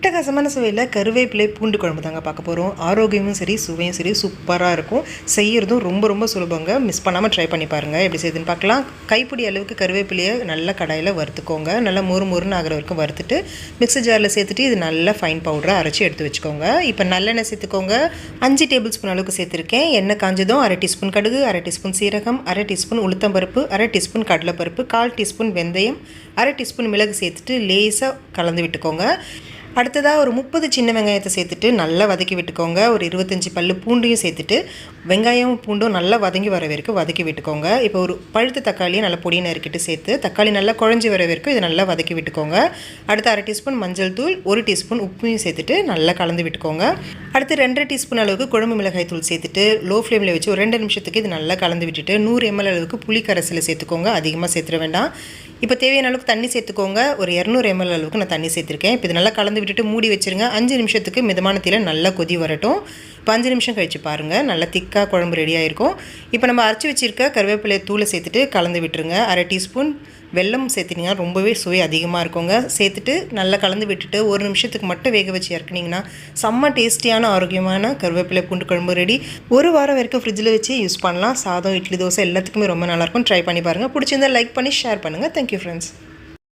அட்டகாசமான சுவையில் கருவேப்பிலை பூண்டு குழம்பு தாங்க பார்க்க போகிறோம். ஆரோக்கியமும் சரி சுவையும் சரி சூப்பராக இருக்கும். செய்கிறதும் ரொம்ப ரொம்ப சுலபங்க. மிஸ் பண்ணாமல் ட்ரை பண்ணி பாருங்கள். எப்படி செய்யுதுன்னு பார்க்கலாம். கைப்பிடி அளவுக்கு கருவேப்பிலையை நல்லா கடாயில் வறுத்துக்கோங்க. நல்லா மொறுன்னு ஆகிற வரைக்கும் வறுத்துட்டு மிக்ஸி ஜாரில் சேர்த்துட்டு இது நல்லா ஃபைன் பவுடராக அரைச்சி எடுத்து வச்சுக்கோங்க. இப்போ நல்லெண்ணெய் சேர்த்துக்கோங்க. 5 டேபிள் ஸ்பூன் அளவுக்கு சேர்த்துருக்கேன். எண்ணெய் காஞ்சதும் 1/2 டீஸ்பூன் கடுகு, 1/2 டீஸ்பூன் சீரகம், 1/2 டீஸ்பூன் உளுத்தம்பருப்பு, 1/2 டீஸ்பூன் கடலைப்பருப்பு, 1/4 டீஸ்பூன் வெந்தயம், 1/2 டீஸ்பூன் மிளகு சேர்த்துட்டு லேசாக கலந்து விட்டுக்கோங்க. அடுத்ததாக ஒரு 30 சின்ன வெங்காயத்தை சேர்த்துட்டு நல்லா வதக்கி விட்டுக்கோங்க. ஒரு 25 பல்லு பூண்டையும் சேர்த்துட்டு வெங்காயம் பூண்டும் நல்லா வதங்கி வர வரைக்கும் வதக்கி விட்டுக்கோங்க. இப்போ ஒரு பழுத்த தக்காளியை நல்லா பொடியை நறுக்கிட்டு சேர்த்து தக்காளி நல்லா குழஞ்சி வர வரைக்கும் இதை நல்லா வதக்கி விட்டுக்கோங்க. அடுத்து 1/2 டீஸ்பூன் மஞ்சள் தூள், 1 டீஸ்பூன் உப்பையும் சேர்த்துட்டு நல்லா கலந்து விட்டுக்கோங்க. அடுத்து 2 டீஸ்பூன் அளவுக்கு குழம்பு மிளகாய் தூள் சேர்த்துட்டு லோ ஃப்ளேமில் வச்சு ஒரு 2 நிமிஷத்துக்கு இது நல்லா கலந்து விட்டுட்டு 100 ml அளவுக்கு புளி கரைசலை சேர்த்துக்கோங்க. அதிகமாக சேர்த்துட வேண்டாம். இப்போ தேவையான அளவுக்கு தண்ணி சேர்த்துக்கோங்க. ஒரு 200 ml அளவுக்கு நான் தண்ணி சேர்த்துருக்கேன். இப்போ இது நல்லா கலந்து விட்டுட்டு மூடி வச்சுருங்க. 5 நிமிஷத்துக்கு மிதமான தீயில நல்லா கொதி வரட்டும். இப்போ 5 நிமிஷம் கழித்து பாருங்கள், நல்லா திக்காக குழம்பு ரெடியாக இருக்கும். இப்போ நம்ம அரைச்சி வச்சுருக்க கருவேப்பிலை தூளை சேர்த்துட்டு கலந்து விட்டுருங்க. 1/2 டீஸ்பூன் வெல்லம் சேர்த்திங்கன்னா ரொம்பவே சுவை அதிகமாக இருக்குங்க. சேர்த்துட்டு நல்லா கலந்து விட்டுட்டு 1 நிமிஷத்துக்கு மட்டும் வேக வச்சு இறக்குனிங்கன்னா செம்ம டேஸ்டியான ஆரோக்கியமான கருவேப்பிலை பூண்டு குழம்பு ரெடி. 1 வாரம் வரைக்கும் ஃப்ரிட்ஜில் வச்சு யூஸ் பண்ணலாம். சாதம், இட்லி, தோசை எல்லாத்துக்குமே ரொம்ப நல்லாயிருக்கும். ட்ரை பண்ணி பாருங்கள். பிடிச்சிருந்தால் லைக் பண்ணி ஷேர் பண்ணுங்கள். Thank you friends.